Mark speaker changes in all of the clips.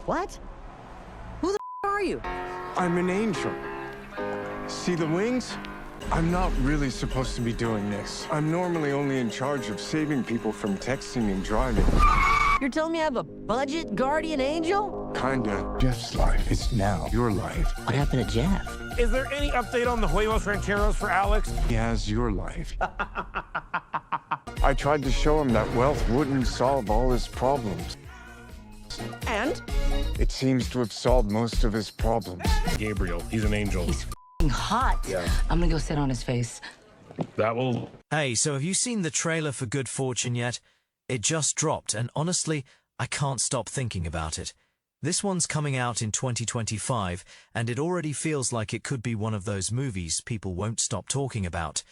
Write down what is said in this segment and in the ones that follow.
Speaker 1: What? Who the are you?
Speaker 2: I'm an angel. See the wings? I'm not really supposed to be doing this. I'm normally only in charge of saving people from texting and driving.
Speaker 1: You're telling me I have a budget guardian angel?
Speaker 2: Kinda. Jeff's life is now your life.
Speaker 1: What happened to Jeff?
Speaker 3: Is there any update on the Huevos Rancheros for Alex?
Speaker 2: He has your life. I tried to show him that wealth wouldn't solve all his problems.
Speaker 1: And?
Speaker 2: It seems to have solved most of his problems.
Speaker 3: Gabriel, he's an angel.
Speaker 4: He's f***ing hot.
Speaker 3: Yeah.
Speaker 4: I'm gonna go sit on his face.
Speaker 3: That will...
Speaker 5: Hey, so have you seen the trailer for Good Fortune yet? It just dropped, and honestly, I can't stop thinking about it. This one's coming out in 2025, and it already feels like it could be one of those movies people won't stop talking about.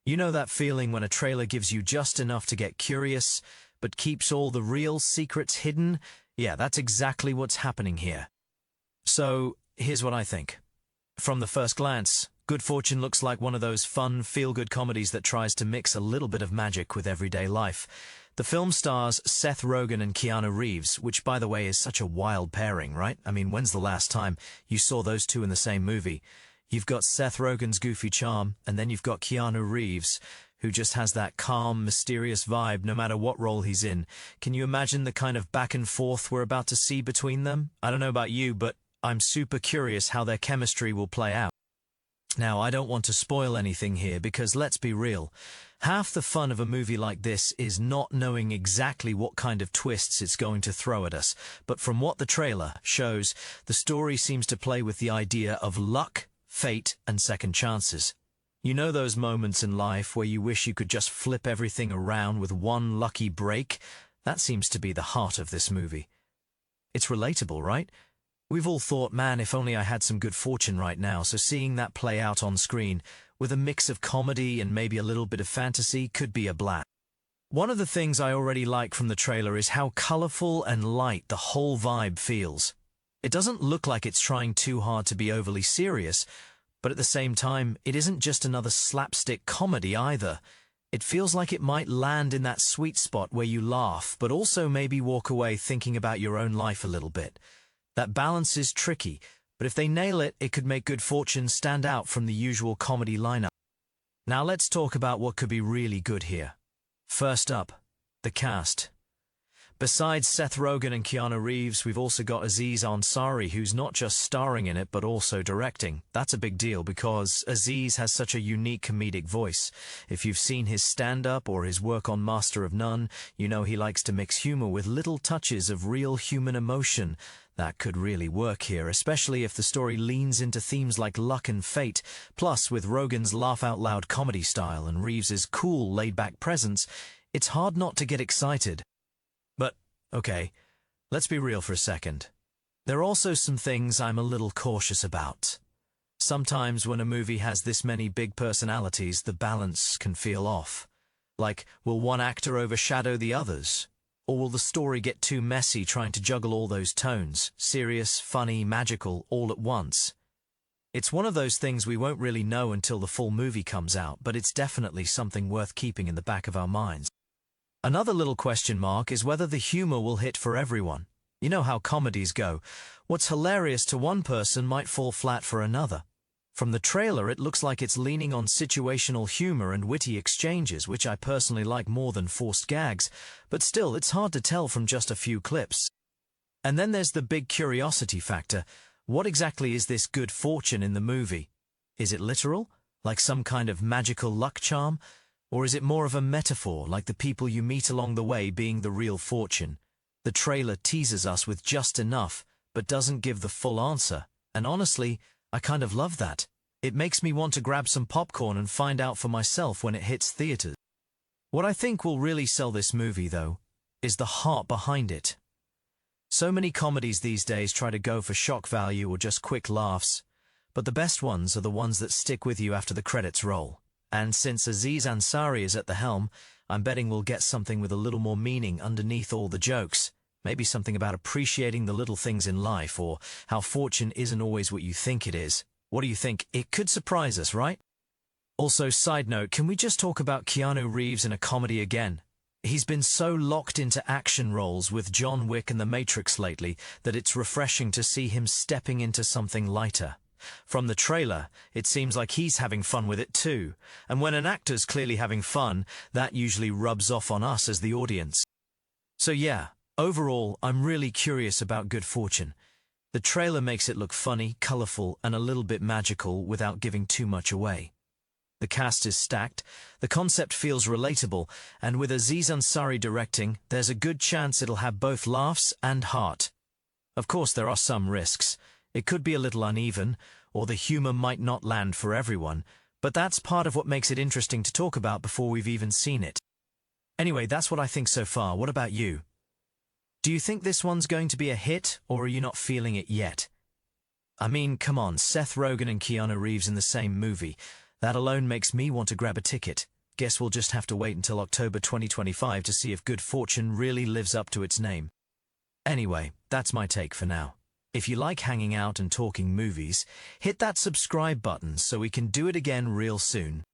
Speaker 5: You know that feeling when a trailer gives you just enough to get curious, but keeps all the real secrets hidden? Yeah, that's exactly what's happening here. So, here's what I think. From the first glance, Good Fortune looks like one of those fun, feel-good comedies that tries to mix a little bit of magic with everyday life. The film stars Seth Rogen and Keanu Reeves, which, by the way, is such a wild pairing, right? I mean, when's the last time you saw those two in the same movie? You've got Seth Rogen's goofy charm, and then you've got Keanu Reeves, who just has that calm, mysterious vibe no matter what role he's in. Can you imagine the kind of back and forth we're about to see between them? I don't know about you, but I'm super curious how their chemistry will play out. Now, I don't want to spoil anything here because, let's be real, half the fun of a movie like this is not knowing exactly what kind of twists it's going to throw at us. But from what the trailer shows, the story seems to play with the idea of luck, fate, and second chances. You know those moments in life where you wish you could just flip everything around with one lucky break? That seems to be the heart of this movie. It's relatable, right? We've all thought, man, if only I had some good fortune right now, so seeing that play out on screen, with a mix of comedy and maybe a little bit of fantasy, could be a blast. One of the things I already like from the trailer is how colorful and light the whole vibe feels. It doesn't look like it's trying too hard to be overly serious, but at the same time, it isn't just another slapstick comedy either. It feels like it might land in that sweet spot where you laugh, but also maybe walk away thinking about your own life a little bit. That balance is tricky, but if they nail it, it could make Good Fortune stand out from the usual comedy lineup. Now let's talk about what could be really good here. First up, the cast. Besides Seth Rogen and Keanu Reeves, we've also got Aziz Ansari, who's not just starring in it, but also directing. That's a big deal because Aziz has such a unique comedic voice. If you've seen his stand-up or his work on Master of None, you know he likes to mix humor with little touches of real human emotion. That could really work here, especially if the story leans into themes like luck and fate. Plus, with Rogen's laugh-out-loud comedy style and Reeves's cool, laid-back presence, it's hard not to get excited. But, okay, let's be real for a second. There are also some things I'm a little cautious about. Sometimes when a movie has this many big personalities, the balance can feel off. Like, will one actor overshadow the others? Or will the story get too messy trying to juggle all those tones, serious, funny, magical, all at once? It's one of those things we won't really know until the full movie comes out, but it's definitely something worth keeping in the back of our minds. Another little question mark is whether the humor will hit for everyone. You know how comedies go. What's hilarious to one person might fall flat for another. From the trailer, it looks like it's leaning on situational humor and witty exchanges, which I personally like more than forced gags, but still, it's hard to tell from just a few clips. And then there's the big curiosity factor. What exactly is this good fortune in the movie? Is it literal, like some kind of magical luck charm? Or is it more of a metaphor, like the people you meet along the way being the real fortune? The trailer teases us with just enough, but doesn't give the full answer. And honestly, I kind of love that. It makes me want to grab some popcorn and find out for myself when it hits theaters. What I think will really sell this movie, though, is the heart behind it. So many comedies these days try to go for shock value or just quick laughs, but the best ones are the ones that stick with you after the credits roll. And since Aziz Ansari is at the helm, I'm betting we'll get something with a little more meaning underneath all the jokes. Maybe something about appreciating the little things in life, or how fortune isn't always what you think it is. What do you think? It could surprise us, right? Also, side note, can we just talk about Keanu Reeves in a comedy again? He's been so locked into action roles with John Wick and The Matrix lately that it's refreshing to see him stepping into something lighter. From the trailer, it seems like he's having fun with it too, and when an actor's clearly having fun, that usually rubs off on us as the audience. So yeah, overall, I'm really curious about Good Fortune. The trailer makes it look funny, colourful, and a little bit magical without giving too much away. The cast is stacked, the concept feels relatable, and with Aziz Ansari directing, there's a good chance it'll have both laughs and heart. Of course, there are some risks. It could be a little uneven, or the humour might not land for everyone, but that's part of what makes it interesting to talk about before we've even seen it. Anyway, that's what I think so far. What about you? Do you think this one's going to be a hit, or are you not feeling it yet? I mean, come on, Seth Rogen and Keanu Reeves in the same movie. That alone makes me want to grab a ticket. Guess we'll just have to wait until October 2025 to see if Good Fortune really lives up to its name. Anyway, that's my take for now. If you like hanging out and talking movies, hit that subscribe button so we can do it again real soon.